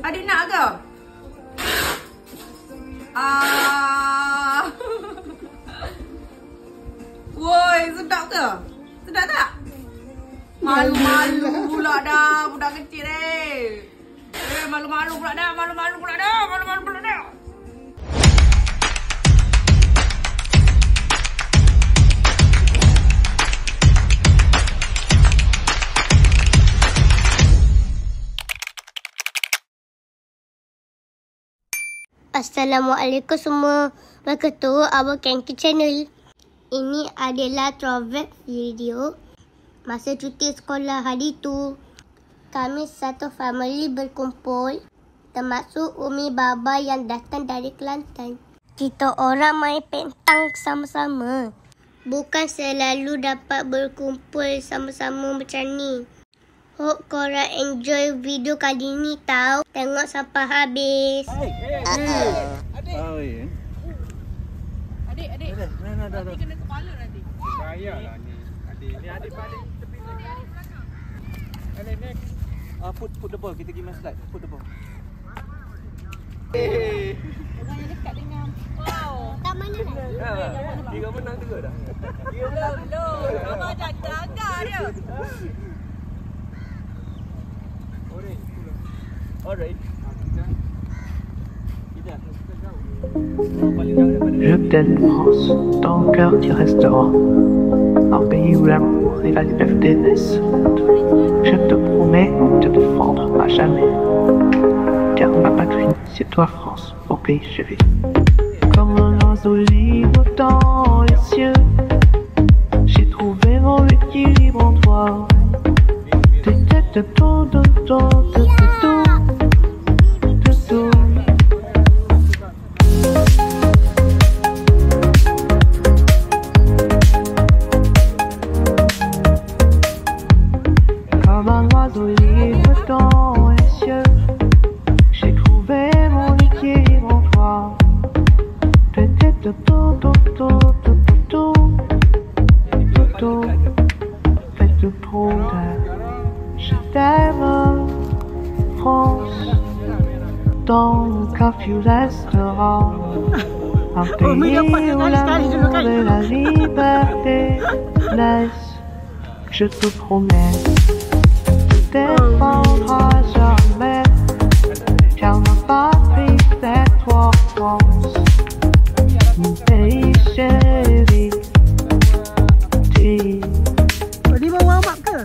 Adik nak ke? Woi, sedap ke? Sedap tak? Malu-malu pula dah budak kecil malu-malu pula dah. Malu-malu pula dah. Assalamualaikum semua. Welcome to our Kenki channel. Ini adalah throwback video masa cuti sekolah hari tu. Kami satu family berkumpul, termasuk Umi Baba yang datang dari Kelantan. Kita orang main pentang sama-sama. Bukan selalu dapat berkumpul sama-sama macam ni. Hope korang enjoy video kali ni tau. Tengok sampai habis. Adik. Nanti kena kepala nanti. Bayalah ni. Adik balik tepi tu. Adik next. Put the ball. Kita pergi main slide. Put the ball. Orang yang dekat dengan. Wow. Tak mana nak? Dia menang juga dah. Dia menang. Abang jaga dia. Alright. Je t'aime France, ton cœur tu resteras, un pays où l'amour et la liberté naissent. Je te promets de te défendre à jamais, car ma patrie c'est toi France, au pays je vis. Comme un oiseau libre dans les cieux, j'ai trouvé mon équilibre en toi. Comme un oiseau libre dans les cieux, j'ai trouvé mon équilibre en toi. Faites pour je t'aime, France, dans mon cœur tu resteras. Un pays où l'amour et la liberté naissent. Je te promets de défendre à jamais, car ma patrie c'est toi France, mon pays chéri. Tadi mau warm up ke?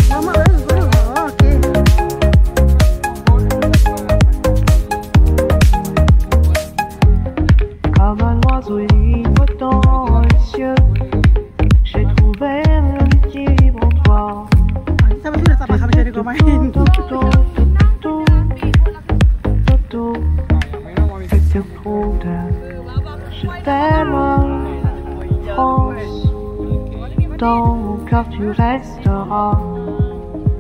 Warm up baru? Oh, okey. Comme un oiseau libre dans les cieux, j'ai trouvé mon équilibre en toi. Sampai sudah tak faham macam mana kau main. Fais pour je t'aime, France, dans mon cœur tu resteras.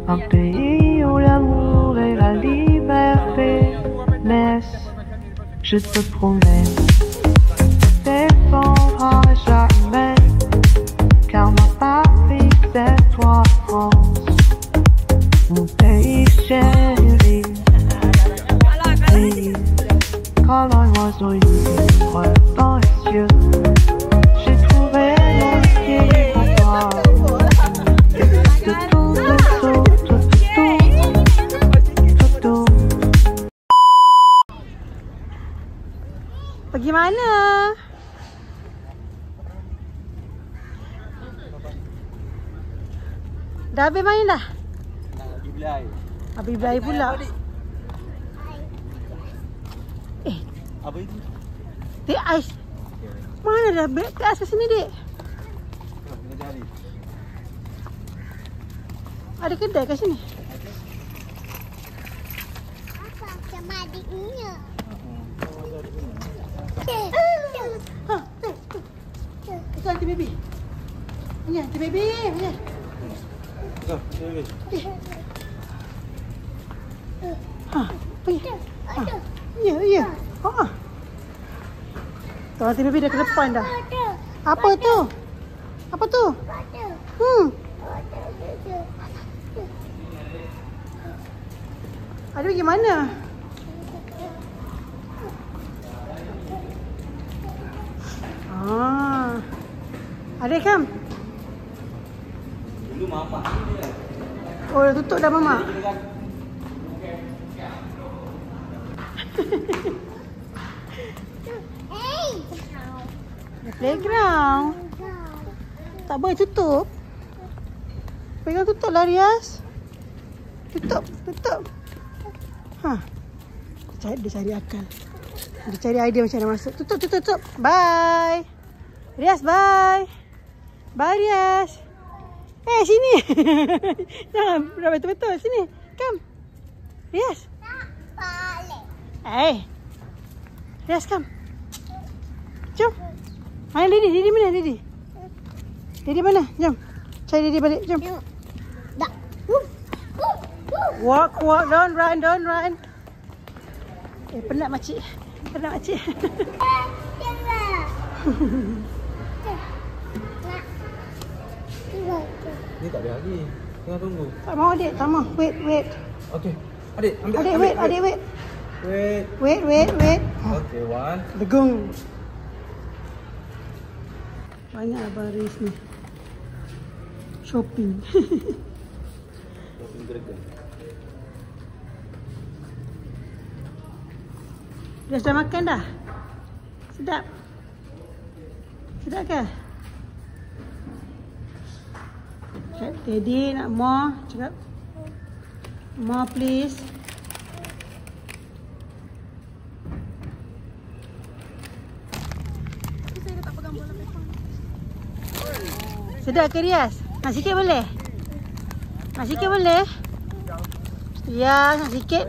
Un pays où l'amour et la liberté naissent. Je te promets de défendre à jamais, car ma patrie c'est toi France, mon pays chéri. Oui, comme un oiseau libre dans les cieux, j'ai trouvé mon équilibre en toi. Pergi mana? Dah habis main dah? Nak pergi beli air. Habis beli air pula. Apa itu? Teh ais. Mana dah beg teh ais kat sini, Dek? Kita cari. Ada kedai kat sini? Apa sama adiknya? Ha, tu. Itu anti baby. Ini anti baby. Ini. Go, baby. Ha, pergi. Ha. Ya. Ha. Tu anti baby dah ke depan dah. Apa tu? Apa tu? Ada pergi mana? Adik Kam. Dulu mamak ni dia. Oh, dah tutup dah Mama. Playground. Tak boleh tutup. Playground tutup lah, Rias. Tutup. Dia cari akal. Dia cari idea macam mana masuk. Tutup. Bye. Rias, bye. Bye, Rias. Sini. Jangan betul-betul. Sini. Come. Rias. Rias, come. Jom. Mana Didi? Didi mana Didi? Didi mana? Jom. Cari Didi balik. Jom. Walk. Don't run. Penat makcik. Ni tak ada lagi. Tengah tunggu. Tak mau adik. Wait. Okey. Adik, ambil. Adik, wait. Wait. Okey, one. Legung. Banyak baris ni. Shopping. Shopping Dragon. Dah sudah makan dah? Sedap? Sedap ke? Daddy nak more. Cakap more please. Sedap ke Rias? Nak sikit boleh? Ya, nak sikit.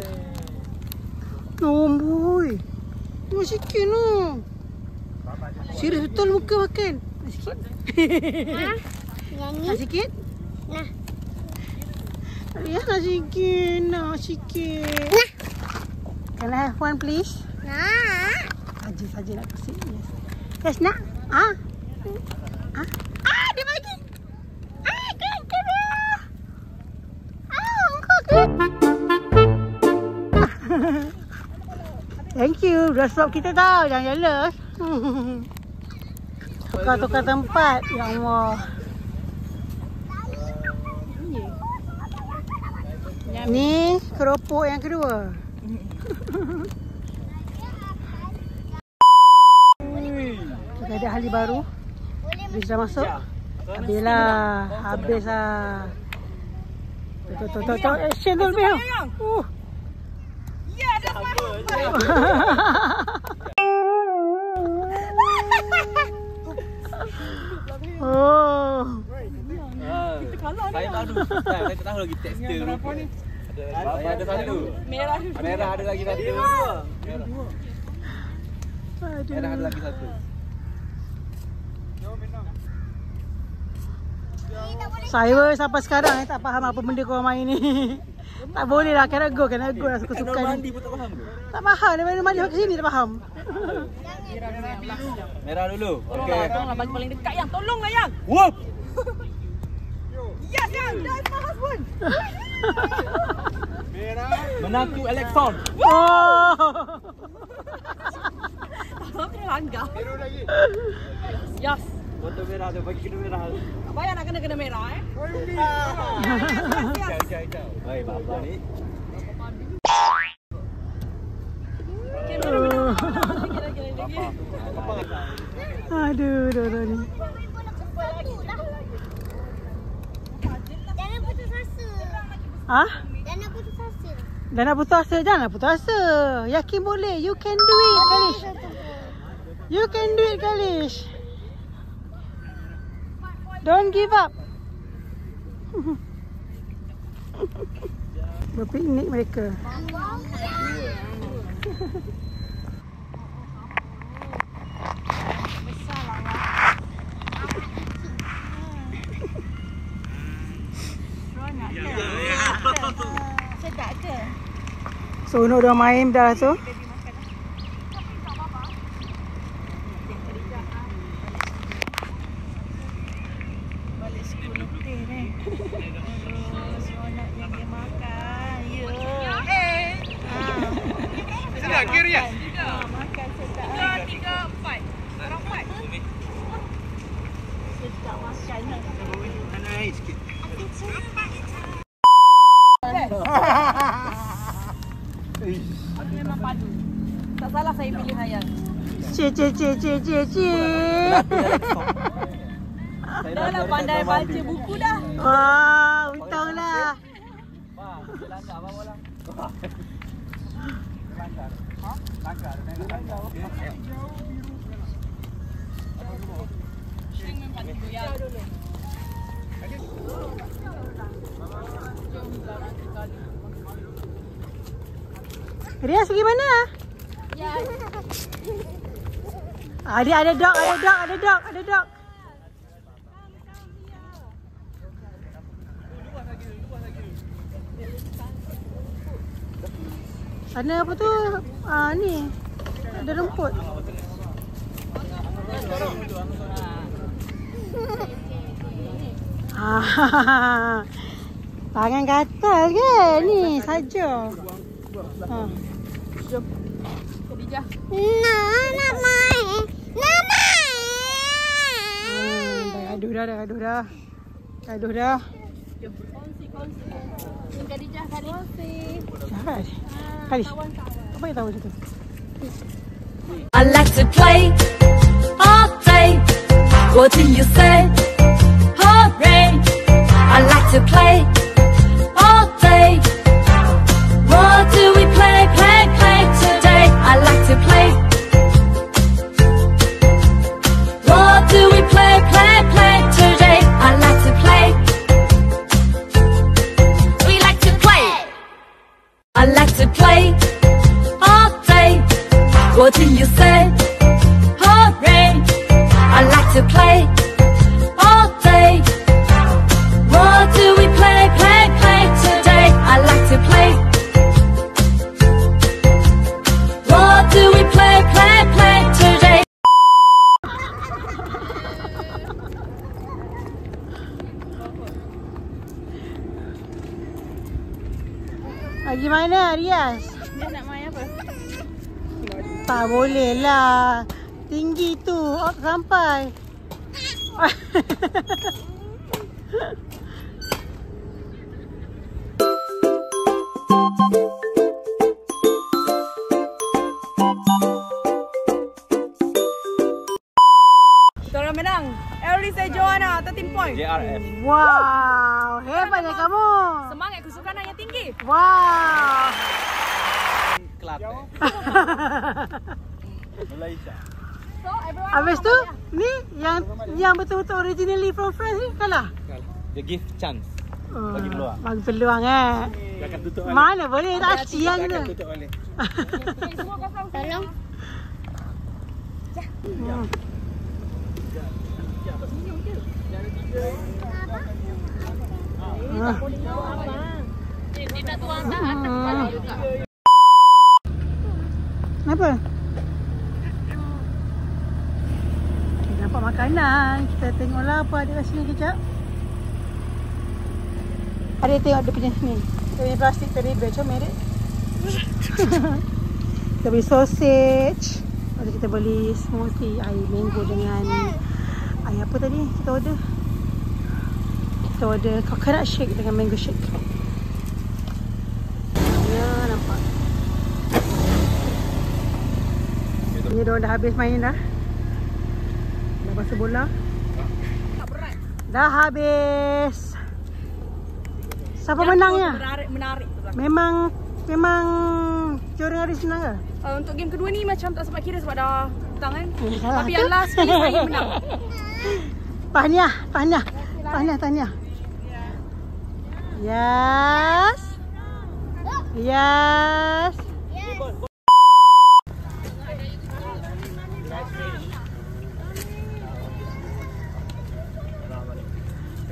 Nomboi. Nak sikit no. Serius betul muka makan. Nak sikit. Nak sikit? Nah. Ya, nak sikit. Can I have one please? Saja nak kasih. Yes, nak? Dia bagi. Thank you. Dah sebab kita tahu. Jangan jealous. Tukar tempat. Ya Allah. Ni keropok yang kedua. Kita ada ahli baru. Dia dah masuk. Habis lah. Tuh. Action tu lebih. Ya, dah faham. Oh. Saya baru. Saya tak tahu lagi tekstur. Berapa ni? Ada satu. Merah ada lagi satu. Merah ada lagi satu. Saya sampai sekarang tak faham apa benda korang main ni. Tak boleh lah, kena go lah suka-suka ni. Mandi pun tak faham ke? Tak faham, dia mana mandi ke sini tak faham. Merah dulu. Okey. Tolonglah bagi paling dekat yang. Tolonglah yang. Whoop. Yes yang. That's my husband. Menantu Alexon. Oh. Tolong kena langgar. Yes. Foto merah tu, bagi kena merah. Tak payah nak kena merah Jauh. Baik, bapa ni. Aduh ni. Jangan putus asa. Jangan putus asa. Yakin boleh. You can do it, Kalish. Don't give up. Berpiknik mereka. Sedap ke? Seronok dia main dah tu. Balik sekolah putih ni. Seronok yang dia makan. Sedap ke Rias? Makan sedap. 3, 4. Orang 4. Memang padu. Tak salah saya pilih Hayal. Cie. Dah lah pandai baca buku dah. Wah, untunglah. Rias pergi mana? Ya. Ada dog. Sana apa tu? Ni. Ada rumput. Tangan gatal ke? Ni saja. Jom. Khadijah. Nak main. Dah gaduh dah. Jom. Kongsi. Khadijah kongsi. Kali. Apa yang tahu macam tu? I like to play all day. What do you say? Hooray! I like to play all day. What do we play today? I like to play. What do we play today? I like to play. We like to play. I like to play all day. What do you say? Hooray! I like to play all day. What do we play today? I like to play. What do we play today? Gimana Rias? Dia nak main apa? Tak boleh lah. Tinggi tu. Sampai. Kita orang menang. Elisa Joanna 13 point. JRF. Wow. Hebatnya kamu. Semangat kesukaran yang tinggi. Wow. Kelab. Malaysia. So everyone. Habis tu, ni yang betul-betul originally from France ni kalah. Dia give chance. Bagi peluang. Bagi peluang Jangan tutup balik. Mana boleh tak siang Jangan tu. tutup balik. Tolong. Kenapa? Okay, nampak makanan. Kita tengoklah apa ada kat sini kejap. Ada tengok dia punya ni. Dia punya plastik tadi comel dia. Kita beli sausage. Lepas kita beli smoothie air mango dengan air apa tadi kita order? Kita order coconut shake dengan mango shake. Ya, nampak. Ni diorang dah habis main dah. Dah basuh bola. Dah habis. Siapa menangnya? Menarik. Memang Jordan hari senang ke? Untuk game kedua ni macam tak sempat kira sebab dah petang kan. Salah. Tapi yang last ni saya menang. Tahniah. Yes.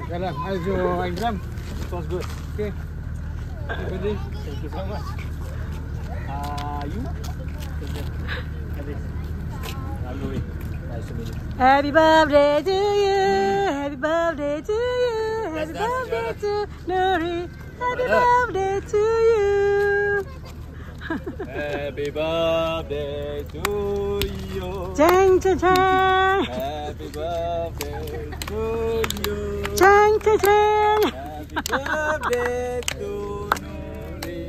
Sekarang, how's your exam? Sounds good. Okay. Everybody, thank you so much. You? Lalu nice to meet you. Happy birthday to you. Happy birthday to you. Happy birthday to Nuri. Happy birthday to you. Happy birthday to you. Jeng jeng jeng. Happy birthday to you. Jeng jeng jeng. Happy birthday to Nuri.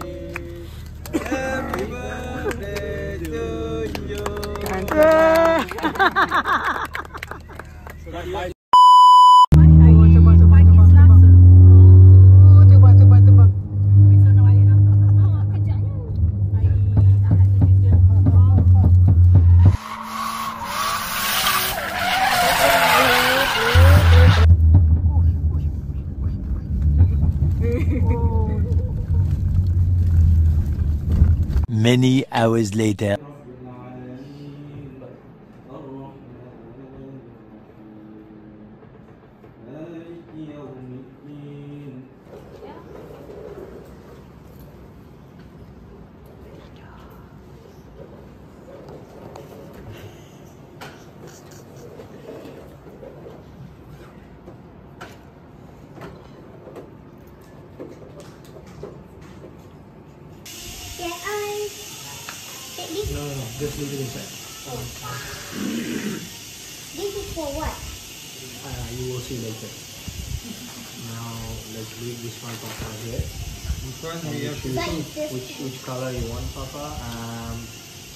Happy Many hours later. Can I take this? No, just leave it inside. This is for what? You will see later. Now let's leave this one Papa here. But this, Which color you want, Papa?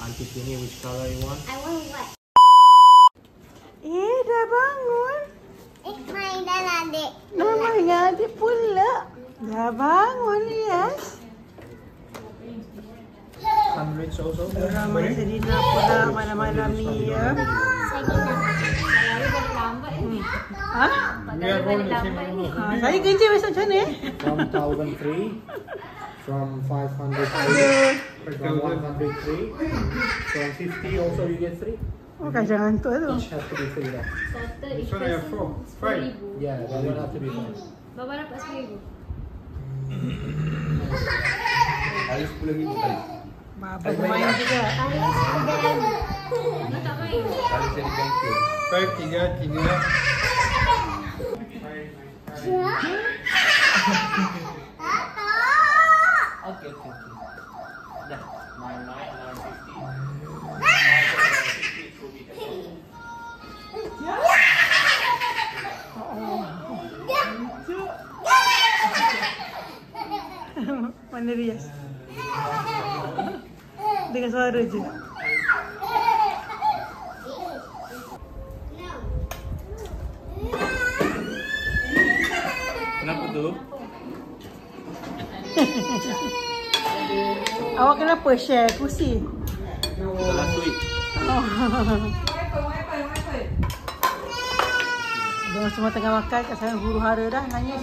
Auntie Tini, which color you want? I want what? Dah bangun. Main dah lah, adik. Mama dengan adik pula. Dah bangun, Rias. Hundreds also. Ramai Serina pula malam-malam ni ya. Ha? Saya kerja besok macam mana? From 1003, from 503, from 103, from 50 also you get 3. Oh, kacang hantuk tu. Each have to be 3 lah. This one I have 4. 5. Yeah, that one have to be 5. Bapa dapat 10,000. Hari 10,000 kali. Bapa main juga. Mana tak main? Hari saya di bengkel. 5, 3, 3. Okay. Dah. 950. Mana Rias? Dengan suara je. Kenapa tu? Awak kenapa share kursi? Salah tweet. Oh. Diorang semua tengah makan kat sana huru hara dah nangis.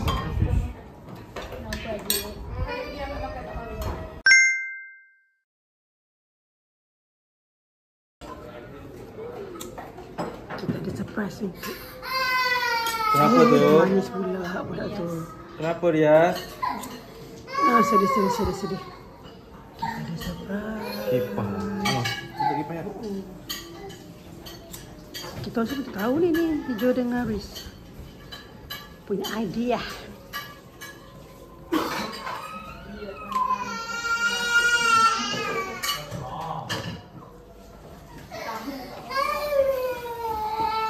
Kita ada surprise ni. Kenapa tu? Manis pula budak tu. Kenapa dia? Ah, sedih. Kita ada surprise. Kipah. Kita kipah ya. Kita orang semua tahu ni Jo dengan Riz punya idea.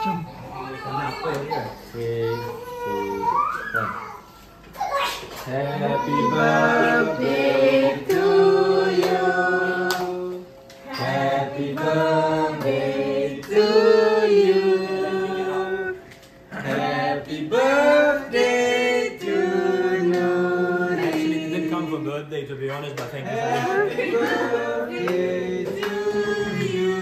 Jom. Kenapa dia? Okay. Happy birthday to you. Happy birthday to you. Happy birthday to Nuri. Actually, it didn't come for birthday, to be honest, but thank you. Happy birthday to you.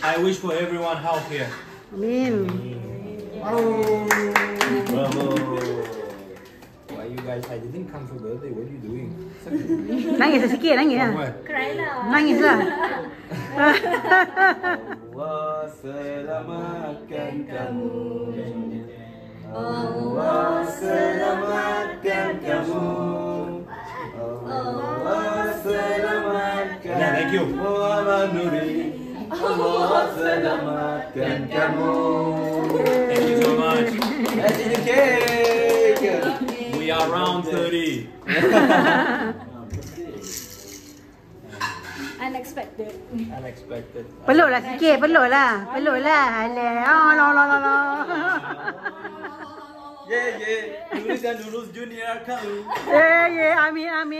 I wish for everyone health here. Amin. Bravo. Why you guys? I didn't come for birthday. What are you doing? Nangis sikit, nangis lah. Cry lah. Nangis lah. Allah selamatkan kamu. Allah selamatkan kamu. Allah selamatkan. Yeah, thank you. Muhammad Nuri. Allah selamatkan kamu. Thank you so much. Let's eat the cake. We are round 30. Unexpected. Peluk lah sikit, peluk lah. Alah. La. Yeah. Nuris dan Nurul Junior coming. Yeah. Amin. I'm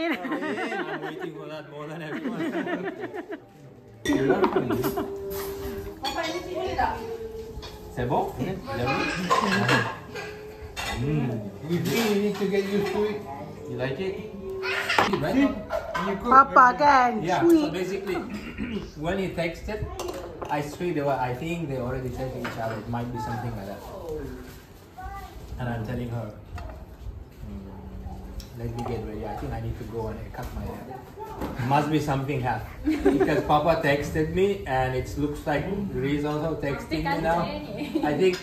waiting for that more than everyone. Papa ini sini boleh tak? C'est bon? You need to get used to it. You like it? See? You cook. Papa kan, Yeah, so sweet. basically, when he texted, I think they already said to each other, it might be something like that. And I'm telling her, let me get ready. I think I need to go and cut my hair. Must be something happened. Because Papa texted me and it looks like Riz also texting me now. I think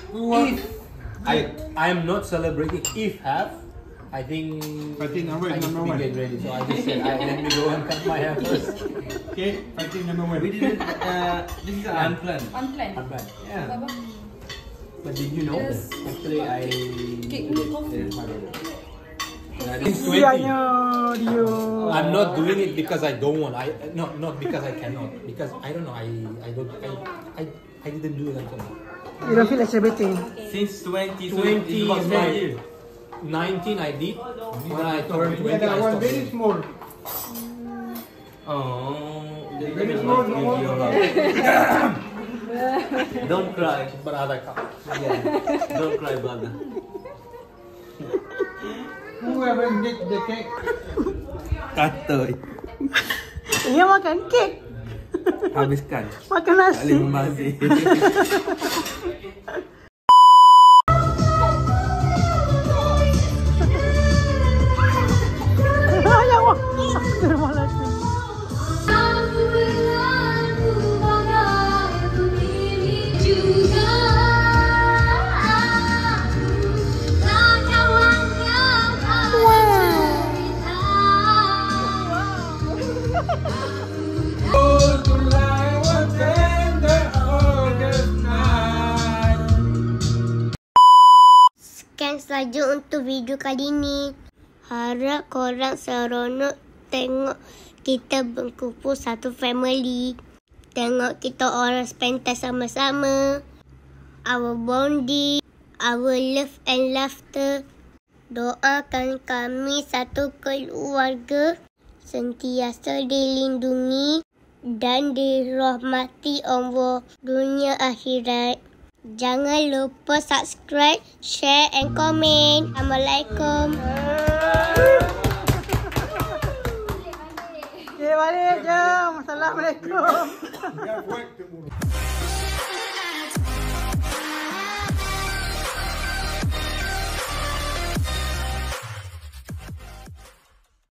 if I'm not celebrating, if have, I think Fighting number I need to one. get ready. So I just said, let me go and cut my hair first. Okay, fighting number 1. We didn't, this is unplanned. Unplanned. Unplanned. Yeah. But did you know? Yes. Actually, I Cake ni coffee. Kesiannya dia. I'm not doing it because I don't want. Not because I cannot. Because I don't know. I didn't do it until now. You don't feel like celebrating. Since 20 is my 19 I did. When I turned 20 I That one stopped. very small. Oh, Very small, no more. don't cry, brother. Yeah, don't cry, brother. Whoever get the cake. Kata, Dia makan kek. habiskan. Makan nasi. Masih. Ya Allah. Astagfirullahaladzim. Sekian saja untuk video kali ni. Harap korang seronok tengok kita berkumpul satu family. Tengok kita orang spend time sama-sama. Our bonding, our love and laughter. Doakan kami satu keluarga sentiasa dilindungi dan dirahmati Allah dunia akhirat. Jangan lupa subscribe, share and komen. Assalamualaikum. Okay, balik jom. Assalamualaikum.